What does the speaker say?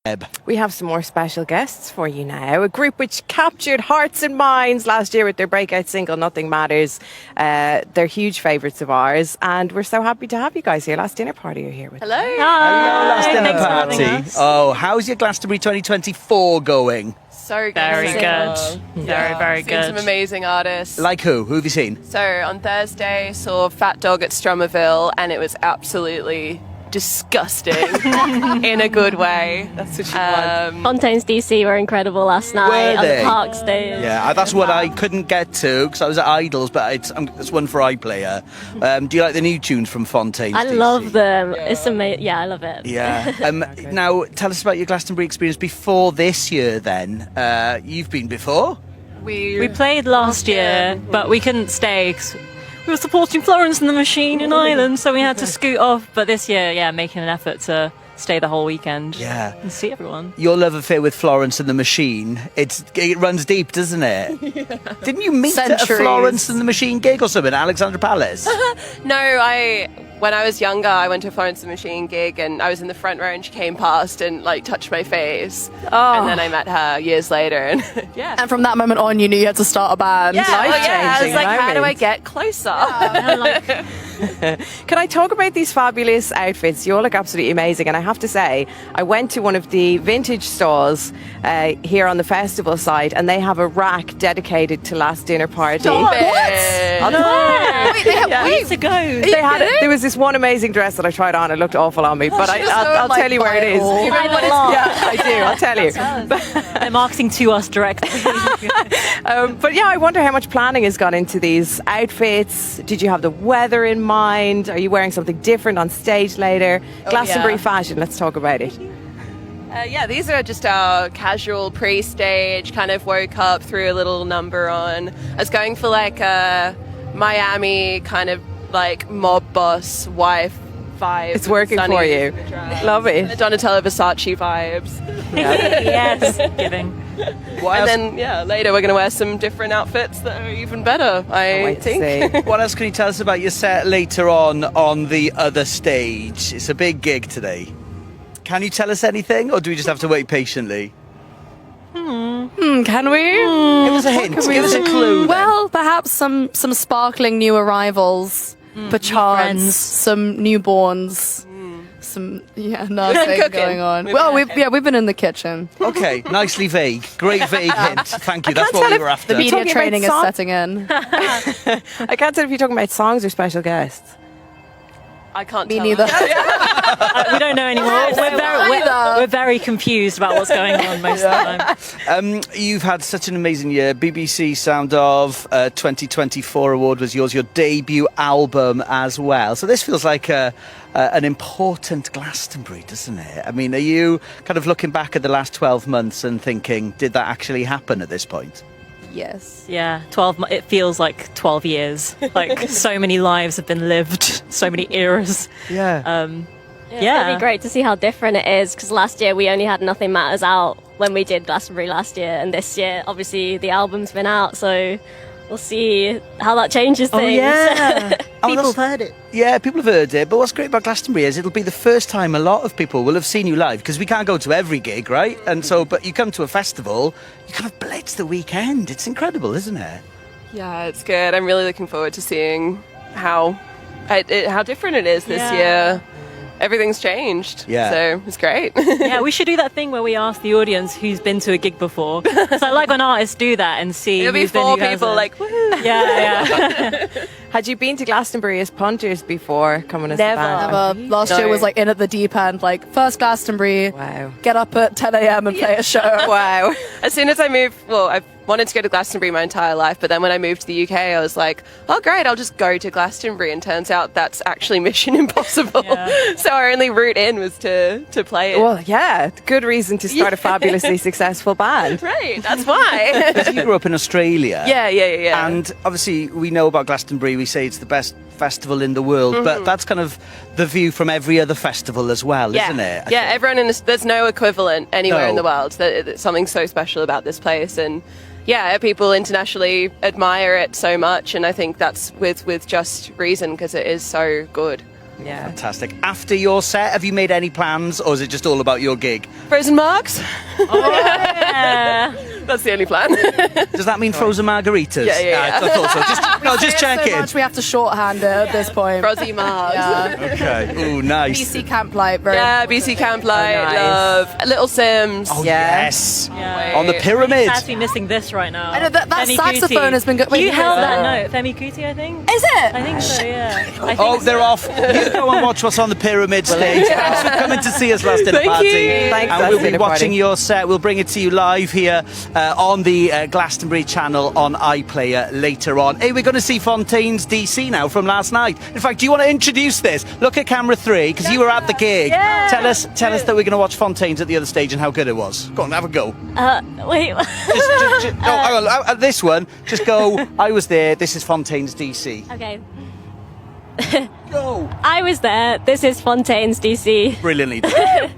We have some more special guests for you now. A group which captured hearts and minds last year with their breakout single, Nothing Matters. They're huge favourites of ours, and we're so happy to have you guys here. Last Dinner Party are here with us. Hello. Hello, Last Dinner Thanks for having Party. us. Oh, how's your Glastonbury 2024 going? So good. Very good. Yeah. Very Seen good. some amazing artists. Like who? Who have you seen? So on Thursday, saw Fat Dog at Stromerville, and it was absolutely disgusting in a good way. That's what you want. Fontaine's DC were incredible last night on they? the park stage. Yeah, that's what I couldn't get to because I was at Idols, but it's one for iPlayer. Do you like the new tunes from Fontaine's I DC? love them. It's amazing. Yeah, I love it. Yeah. Now, tell us about your Glastonbury experience before this year then. You've been before? We played last year, but we couldn't stay 'cause we were supporting Florence and the Machine in Ireland, so we had to scoot off. But this year, making an effort to stay the whole weekend. Yeah. And see everyone. Your love affair with Florence and the Machine, it runs deep, doesn't it? Yeah. Didn't you meet at a Centuries. Florence and the Machine gig or something at Alexandra Palace? No, when I was younger, I went to a Florence and the Machine gig, and I was in the front row, and she came past and like touched my face. And then I met her years later, and yeah. And from that moment on, you knew you had to start a band. Yeah, I was Life-changing like, how do I moment. get closer? Can I talk about these fabulous outfits? You all look absolutely amazing, and I have to say, I went to one of the vintage stalls here on the festival site, and they have a rack dedicated to Last Dinner Party. Stop it. Wait, they have, wait, to go. There was this one amazing dress that I tried on. It looked awful on me, but I'll like, tell you where it is. viral. You remember what it's- Yeah, I do. I'll tell you. They're marketing to us directly. But yeah, I wonder how much planning has gone into these outfits. Did you have the weather in mind? Are you wearing something different on stage later? Glastonbury fashion, let's talk about it. These are just our casual pre-stage, kind of woke up, threw a little number on. I was going for like a Miami kind of like mob boss wife vibe. It's working Sunny for you. with the dress. Love it. Donatella Versace vibes. Yes, giving. What And then, later we're going to wear some different outfits that are even better, I Wait to think. see. What else can you tell us about your set later on the other stage? It's a big gig today. Can you tell us anything, or do we just have to wait patiently? can we? Give us a hint. Give us a clue. then. Well, perhaps some sparkling new arrivals, perchance friends. some newborns, some nursing cooking. going on. We've Well, been we've been in the kitchen. Okay, nicely vague. Great vague hint. Thank you. That's can't what tell we were if after. The media talking about training is song- setting in. I can't tell if you're talking about songs or special guests. I can't Me tell. neither. We don't know anymore. We're very confused about what's going on most of the time. You've had such an amazing year. BBC Sound of 2024 award was yours, your debut album as well. So this feels like an important Glastonbury, doesn't it? I mean, are you kind of looking back at the last 12 months and thinking, did that actually happen at this point? Yes. Yeah, 12. It feels like 12 years. Like so many lives have been lived, so many eras. Yeah. It's going to be great to see how different it is, because last year we only had Nothing Matters out when we did Glastonbury last year, and this year, obviously, the album's been out, so we'll see how that changes things. People have heard it. Yeah, people have heard it, but what's great about Glastonbury is it'll be the first time a lot of people will have seen you live, because we can't go to every gig, right? And so, but you come to a festival, you kind of blitz the weekend. It's incredible, isn't it? Yeah, it's good. I'm really looking forward to seeing how different it is this Yeah. year. Everything's changed. Yeah. So it's great. Yeah, we should do that thing where we ask the audience who's been to a gig before. So I like when artists do that and see It'll be who's been, four who hasn't. people like, woohoo. Yeah. Had you been to Glastonbury as punters before coming as Never. a band? Never. Last No. year was like in at the deep end, like first Glastonbury, Wow. get up at 10 a.m. and play a show. Wow. As soon as I moved, I've wanted to go to Glastonbury my entire life, but then when I moved to the UK, I was like, oh great, I'll just go to Glastonbury, and turns out that's actually mission impossible. Yeah. So our only route in was to play it. Well, yeah, good reason to start a fabulously successful band. Right, that's why. You grew up in Australia. Yeah. And obviously, we know about Glastonbury. We say it's the best festival in the world, but that's kind of the view from every other festival as well, isn't it? I Yeah, think? everyone in this, there's no equivalent anywhere No. in the world. There's something so special about this place, and yeah, people internationally admire it so much, and I think that's with just reason, because it is so good. Yeah. Fantastic. After your set, have you made any plans, or is it just all about your gig? Frozen marks. Yeah. That's the only plan. Does that mean frozen margaritas? Yeah. I thought so. Just So checking. much we have to shorthand it at this point. Frozzy marks. Yeah. Okay. Oh, nice. BC Camp Light. Very Yeah, important. BC Camp Light, nice. love. Little Sims. Oh, Yeah. yes. Yeah. On the pyramid. Sad to be missing this right now. I know, that Femi saxophone Kuti. has been go- wait, You who held is that that? note. Femi Kuti, I think. Is it? I think so, yeah. I think Oh, so. they're off. You go and watch what's on the pyramid stage. Thanks for coming to see us last dinner Thank party. you. Thanks, And last we'll be dinner watching party. your set. We'll bring it to you live here on the Glastonbury channel on iPlayer later on. Hey, we're going to see Fontaine's DC now from last night. In fact, do you want to introduce this? Look at camera 3, because you were at the gig. Yeah. Tell us that we're going to watch Fontaine's at the other stage and how good it was. Go on, have a go. Wait. Just no, hang on. This one, just go. I was there. This is Fontaine's DC. Okay. Go. I was there. This is Fontaine's DC. Brilliantly done.